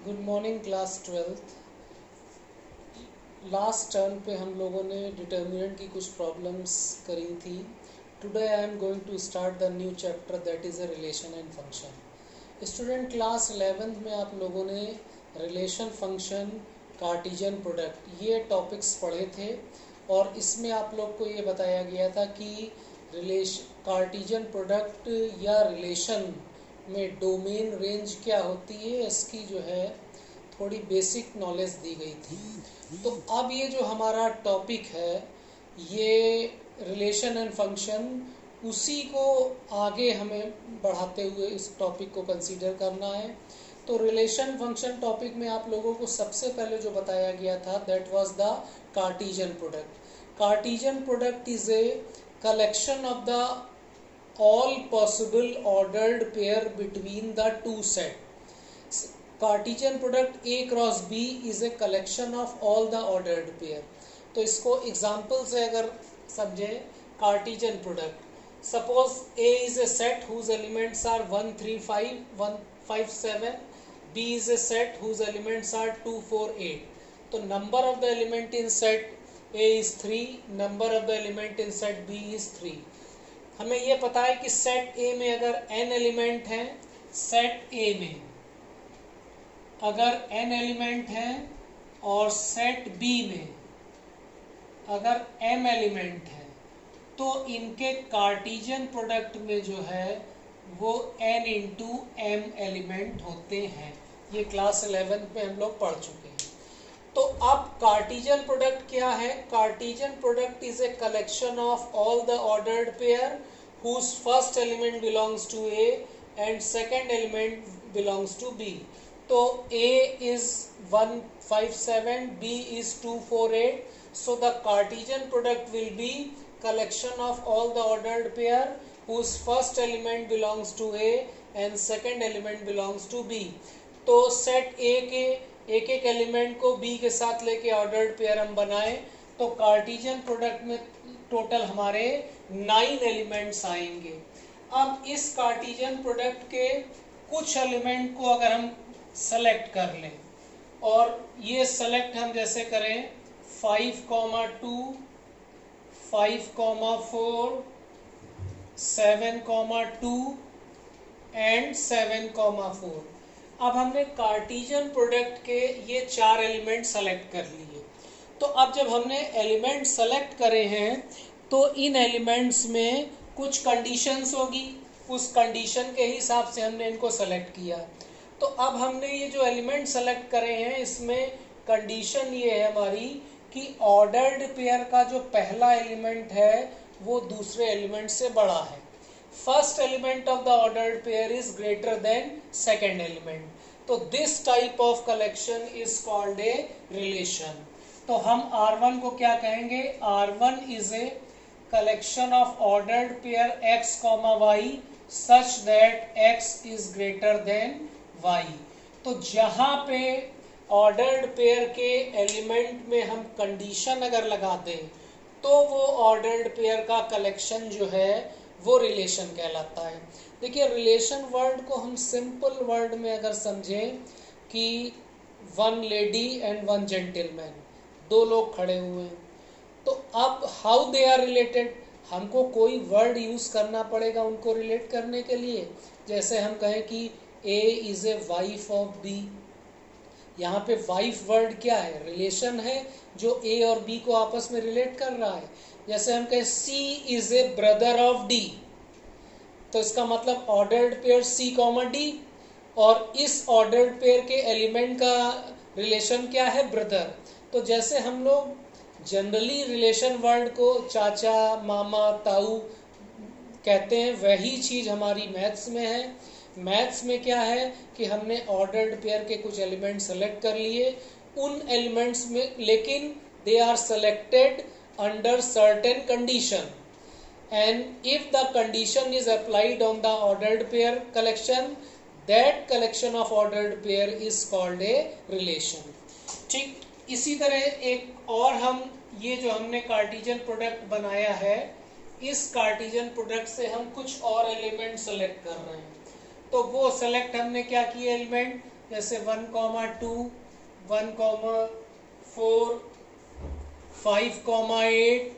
Good morning class 12th। Last term पे हम लोगों ने डिटर्मिनेंट की कुछ प्रॉब्लम्स करी थी। Today I am going to start the new chapter that is a relation and function. Student, class 11th में आप लोगों ने रिलेशन, फंक्शन, कार्टिजन प्रोडक्ट ये टॉपिक्स पढ़े थे और इसमें आप लोग को ये बताया गया था कि कार्टिजन प्रोडक्ट या रिलेशन में डोमेन रेंज क्या होती है, इसकी जो है थोड़ी बेसिक नॉलेज दी गई थी। तो अब ये जो हमारा टॉपिक है ये रिलेशन एंड फंक्शन, उसी को आगे हमें बढ़ाते हुए इस टॉपिक को कंसीडर करना है। तो रिलेशन फंक्शन टॉपिक में आप लोगों को सबसे पहले जो बताया गया था that was the Cartesian product. Cartesian product is a collection of the all possible ordered pair between the two set. Cartesian product A cross B is a collection of all the ordered pair. तो इसको example से अगर समझे, Cartesian product, suppose A is a set whose elements are 1 3 5 1 5 7, B is a set whose elements are 2 4 8. तो number of the element in set A is 3, number of the element in set B is 3. हमें ये पता है कि set A में अगर n element हैं, set A में अगर n एलिमेंट हैं और सेट B में अगर m एलिमेंट हैं, तो इनके कार्टिजन प्रोडक्ट में जो है वो n इंटू m एलिमेंट होते हैं। ये क्लास 11th में हम लोग पढ़ चुके हैं। तो अब कार्टिजन प्रोडक्ट क्या है? Cartesian product is a collection of all the ordered pair whose first element belongs to A and second element belongs to B. तो A is 1 5 7, B is 2 4 8. So the Cartesian product will be collection of all the ordered pair whose first element belongs to A and second element belongs to B. तो set A के एक एक element को B के साथ लेके ordered pair हम बनाए तो कार्टिजन प्रोडक्ट में टोटल हमारे 9 एलिमेंट्स आएंगे। अब इस कार्टिजन प्रोडक्ट के कुछ एलिमेंट को अगर हम सेलेक्ट कर लें, और ये सेलेक्ट हम जैसे करें 5, 2, 5, 4, 7, 2 एंड 7, 4। अब हमने कार्टिजन प्रोडक्ट के ये 4 एलिमेंट सेलेक्ट कर लिए। तो अब जब हमने एलिमेंट सेलेक्ट करे हैं तो इन एलिमेंट्स में कुछ कंडीशंस होगी, उस कंडीशन के हिसाब से हमने इनको सेलेक्ट किया। तो अब हमने ये जो एलिमेंट सेलेक्ट करे हैं इसमें कंडीशन ये है हमारी कि ऑर्डर्ड पेयर का जो पहला एलिमेंट है वो दूसरे एलिमेंट से बड़ा है। First element of the ordered pair is greater than second element. तो this type of collection is called a relation. तो हम R1 को क्या कहेंगे? R1 is a collection of ordered pair x, y such that x is greater than y। तो जहां पे ordered pair के एलिमेंट में हम कंडीशन अगर लगा दें तो वो ऑर्डर्ड पेयर का कलेक्शन जो है वो रिलेशन कहलाता है। देखिए, रिलेशन वर्ड को हम सिंपल वर्ड में अगर समझें कि 1 लेडी एंड 1 जेंटलमैन, 2 लोग खड़े हुए हैं, तो अब हाउ दे आर रिलेटेड, हमको कोई वर्ड यूज करना पड़ेगा उनको रिलेट करने के लिए। जैसे हम कहें कि A is a wife of B, यहाँ पे वाइफ वर्ड क्या है? रिलेशन है जो A और B को आपस में रिलेट कर रहा है। जैसे हम कहें C is a brother of D, तो इसका मतलब ऑर्डर्ड पेयर C, D, और इस ऑर्डर्ड पेयर के एलिमेंट का रिलेशन क्या है? ब्रदर। तो जैसे हम लोग जनरली रिलेशन वर्ड को चाचा, मामा, ताऊ कहते हैं, वही चीज हमारी मैथ्स में है। मैथ्स में क्या है कि हमने ऑर्डर्ड पेयर के कुछ एलिमेंट सेलेक्ट कर लिए, उन एलिमेंट्स में लेकिन they are selected under certain condition, and if the condition is applied on the ordered pair collection, that collection of ordered pair is called a relation। ठीक इसी तरह एक और हम ये जो हमने कार्टिजन प्रोडक्ट बनाया है, इस कार्टिजन प्रोडक्ट से हम कुछ और एलिमेंट सेलेक्ट कर रहे हैं। तो वो सेलेक्ट हमने क्या किए एलिमेंट? जैसे 1,2, 1,4, 5,8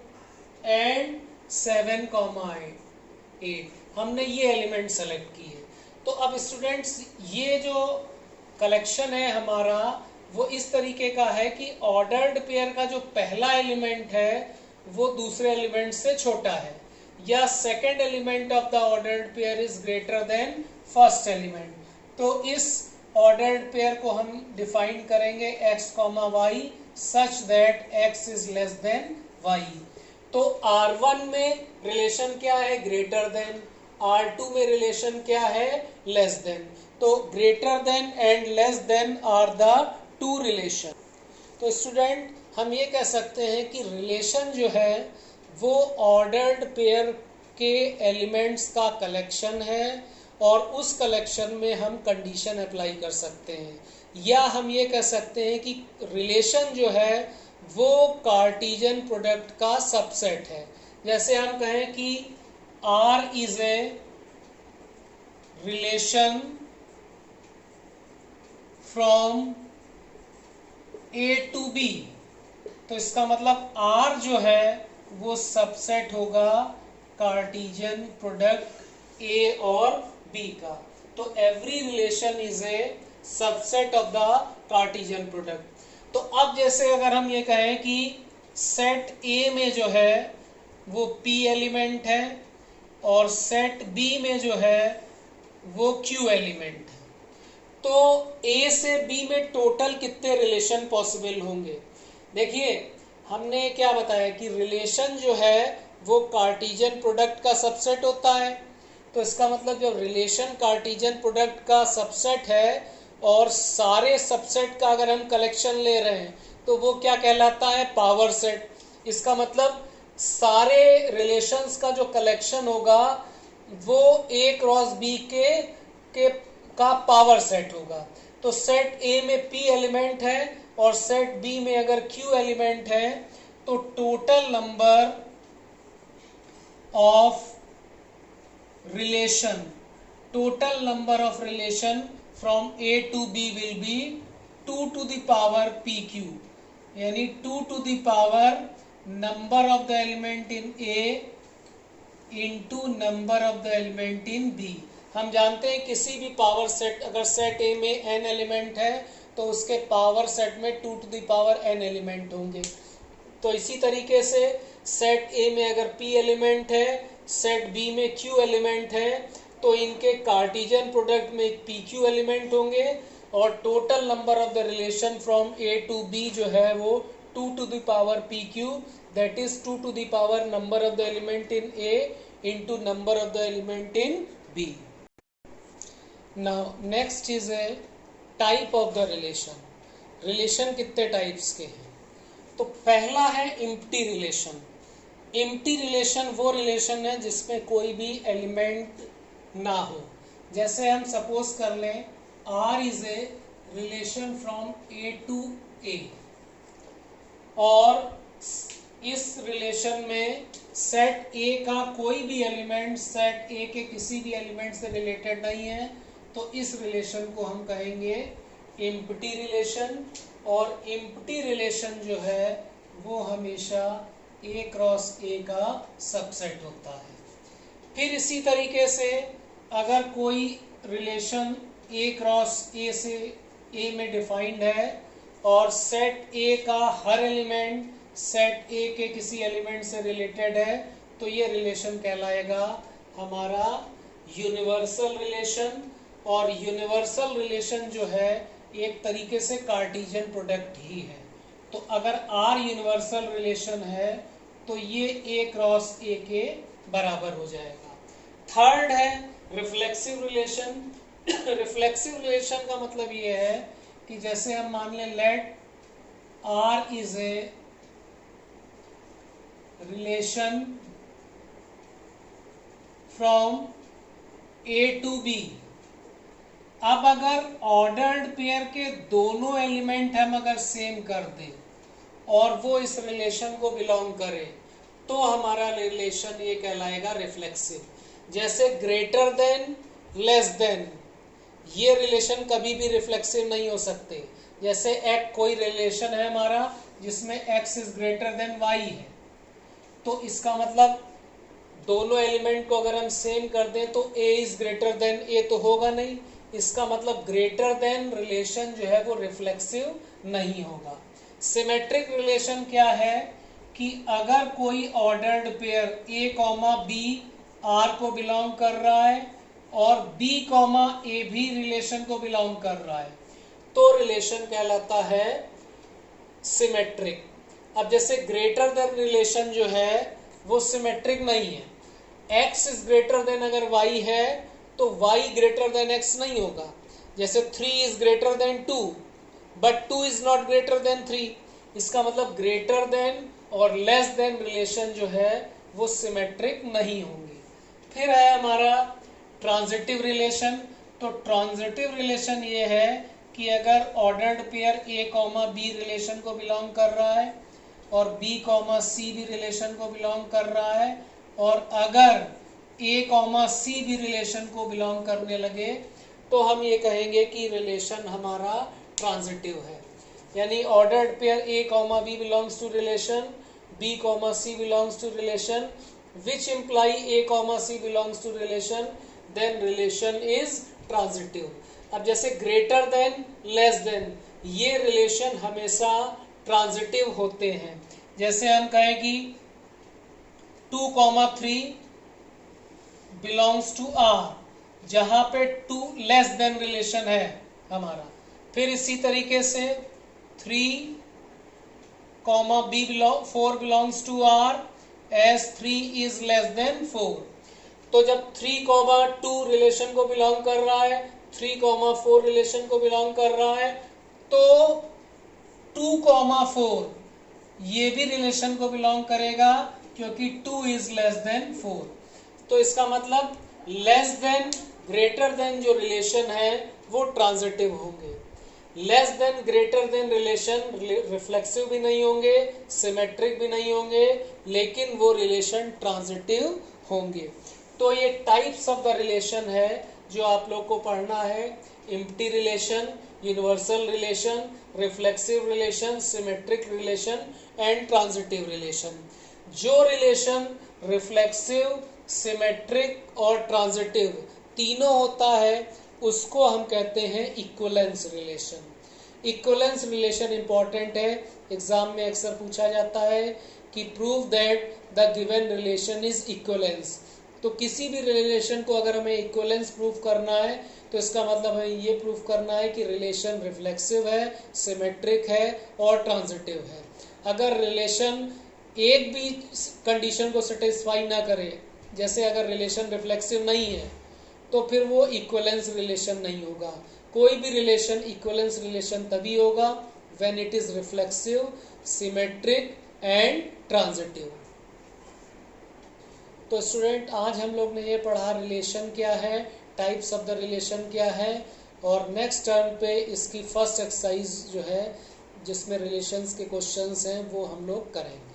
एंड 7,8 हमने ये एलिमेंट सेलेक्ट किए। तो अब स्टूडेंट्स ये जो कलेक्शन है हमारा वो इस तरीके का है कि ऑर्डर्ड पेयर का जो पहला एलिमेंट है वो दूसरे एलिमेंट से छोटा है, या second element of the ordered pair is greater then first element. तो इस ऑर्डर्ड पेयर को हम डिफाइन करेंगे x, y such that x is less than y। तो R1 में रिलेशन क्या है? Greater than. R2 में रिलेशन क्या है? Less than. तो greater than and less than are the two relation. तो स्टूडेंट हम ये कह सकते हैं कि रिलेशन जो है वो ऑर्डर्ड पेयर के एलिमेंट्स का कलेक्शन है और उस कलेक्शन में हम कंडीशन अप्लाई कर सकते हैं, या हम ये कह सकते हैं कि रिलेशन जो है वो कार्टेशियन प्रोडक्ट का सबसेट है। जैसे हम कहें कि R is a relation from A to B, तो इसका मतलब R जो है वो सबसेट होगा कार्टेशियन प्रोडक्ट A और B का। तो every relation is a subset of the Cartesian product. तो अब जैसे अगर हम ये कहें कि सेट A में जो है वो P एलिमेंट है और सेट B में जो है वो Q एलिमेंट है, तो A से B में टोटल कितने रिलेशन पॉसिबल होंगे? देखिए हमने क्या बताया कि रिलेशन जो है वो कार्टेशियन प्रोडक्ट का सबसेट होता है। तो इसका मतलब जब रिलेशन कार्टेशियन प्रोडक्ट का सबसेट है और सारे सबसेट का अगर हम कलेक्शन ले रहे हैं तो वो क्या कहलाता है? Power set. इसका मतलब सारे रिलेशंस का जो कलेक्शन होगा वो A क्रॉस B के का पावर सेट होगा। तो सेट A में P एलिमेंट है और सेट B में अगर Q एलिमेंट है तो total number of relation from A to B will be 2 to the power PQ, यानी 2 to the power number of the element in A into number of the element in B। हम जानते हैं किसी भी power set, अगर set A में n element है तो उसके पावर सेट में 2 to the power n element होंगे। तो इसी तरीके से सेट A में अगर P एलिमेंट है, सेट B में Q एलिमेंट है, तो इनके कार्टेशियन प्रोडक्ट में PQ एलिमेंट होंगे और total number of the relation from A to B जो है वो 2 to the power PQ, that is 2 to the power number of the element in A into number of the element in B. Now next is a type of the relation. Relation कितने types के हैं? तो पहला है empty relation. Empty relation वो relation है जिसमें कोई भी एलिमेंट ना हो। जैसे हम सपोज कर लें R is a relation from A to A और इस रिलेशन में सेट A का कोई भी एलिमेंट सेट A के किसी भी एलिमेंट से रिलेटेड नहीं है, तो इस रिलेशन को हम कहेंगे एम्प्टी रिलेशन। और एम्प्टी रिलेशन जो है वो हमेशा A क्रॉस A का सबसेट होता है। फिर इसी तरीके से अगर कोई रिलेशन A क्रॉस A से A में डिफाइंड है और सेट A का हर एलिमेंट सेट A के किसी एलिमेंट से रिलेटेड है, तो ये रिलेशन कहलाएगा हमारा यूनिवर्सल रिलेशन। और यूनिवर्सल रिलेशन जो है एक तरीके से कार्टेशियन प्रोडक्ट ही है। तो अगर R यूनिवर्सल रिलेशन है तो ये A क्रॉस A के बराबर हो जाएगा। थर्ड है रिफ्लेक्सिव रिलेशन। रिफ्लेक्सिव रिलेशन का मतलब ये है कि जैसे हम मान लें let R is a relation from A to B। अब अगर ऑर्डर्ड पेयर के दोनों एलिमेंट हम अगर सेम कर दें और वो इस रिलेशन को बिलोंग करे तो हमारा रिलेशन ये कहलाएगा रिफ्लेक्सिव। जैसे ग्रेटर देन, लेस देन, ये रिलेशन कभी भी रिफ्लेक्सिव नहीं हो सकते। जैसे एक कोई रिलेशन है हमारा जिसमें x is greater than y है, तो इसका मतलब दोनों एलिमेंट को अगर हम सेम कर दें तो a is greater then a तो होगा नहीं, इसका मतलब ग्रेटर देन रिलेशन जो है वो रिफ्लेक्सिव नहीं होगा। सिमेट्रिक रिलेशन क्या है कि अगर कोई ordered pair a comma b r को बिलोंग कर रहा है और b कॉमा a भी रिलेशन को बिलोंग कर रहा है तो रिलेशन कहलाता है सिमेट्रिक। अब जैसे ग्रेटर देन रिलेशन जो है वो सिमेट्रिक नहीं है। x इज ग्रेटर देन अगर y है तो y ग्रेटर देन x नहीं होगा। जैसे 3 is greater then 2 but 2 is not greater than 3, इसका मतलब ग्रेटर देन और लेस देन रिलेशन जो है वो सिमेट्रिक नहीं होंगे। फिर है हमारा ट्रांजिटिव रिलेशन। तो ट्रांजिटिव रिलेशन ये है कि अगर ordered pair a comma b relation को बिलोंग कर रहा है और b कॉमा c भी रिलेशन को बिलोंग कर रहा है और अगर a कॉमा c भी रिलेशन को बिलोंग करने लगे तो हम ये कहेंगे कि रिलेशन हमारा ट्रांजिटिव है। यानी ordered pair a comma b belongs to relation, b comma c belongs to relation which imply a comma c belongs to relation, then relation is transitive। अब जैसे ग्रेटर देन लेस देन ये relation हमेशा transitive होते हैं। जैसे हम कहें कि 2,3 बिलोंग्स टू r, जहां पे 2 लेस देन रिलेशन है हमारा। फिर इसी तरीके से 3, b 4 belongs to r as 3 is less than 4। तो जब 3,2 रिलेशन को बिलोंग कर रहा है, 3,4 रिलेशन को बिलोंग कर रहा है तो 2,4 ये भी रिलेशन को बिलोंग करेगा क्योंकि 2 is less than 4। तो इसका मतलब लेस देन ग्रेटर देन जो रिलेशन है वो ट्रांजिटिव होंगे। Less than greater than relation reflexive भी नहीं होंगे, सिमेट्रिक भी नहीं होंगे, लेकिन वो रिलेशन ट्रांजिटिव होंगे। तो ये टाइप्स ऑफ द रिलेशन है जो आप लोग को पढ़ना है। Empty relation, universal relation, reflexive relation, symmetric relation and transitive relation. जो रिलेशन रिफ्लेक्सिव, सिमेट्रिक और ट्रांजिटिव तीनों होता है उसको हम कहते हैं equivalence relation. Equivalence relation important है, एग्जाम में अक्सर पूछा जाता है कि prove that the given relation is equivalence. तो किसी भी रिलेशन को अगर हमें इक्विवेलेंस प्रूव करना है तो इसका मतलब हमें ये प्रूव करना है कि रिलेशन रिफ्लेक्सिव है, सिमेट्रिक है और ट्रांजिटिव है। अगर रिलेशन एक भी कंडीशन को सेटिस्फाई ना करे, जैसे अगर रिलेशन रिफ्लेक्सिव नहीं है तो फिर वो इक्विवेलेंस रिलेशन नहीं होगा। कोई भी रिलेशन इक्विवेलेंस रिलेशन तभी होगा when it is reflexive, symmetric and transitive. तो स्टूडेंट आज हम लोग ने ये पढ़ा रिलेशन क्या है, टाइप्स ऑफ द रिलेशन क्या है, और नेक्स्ट टर्म पे इसकी फर्स्ट एक्सरसाइज जो है जिसमें रिलेशंस के क्वेश्चंस हैं वो हम लोग करेंगे।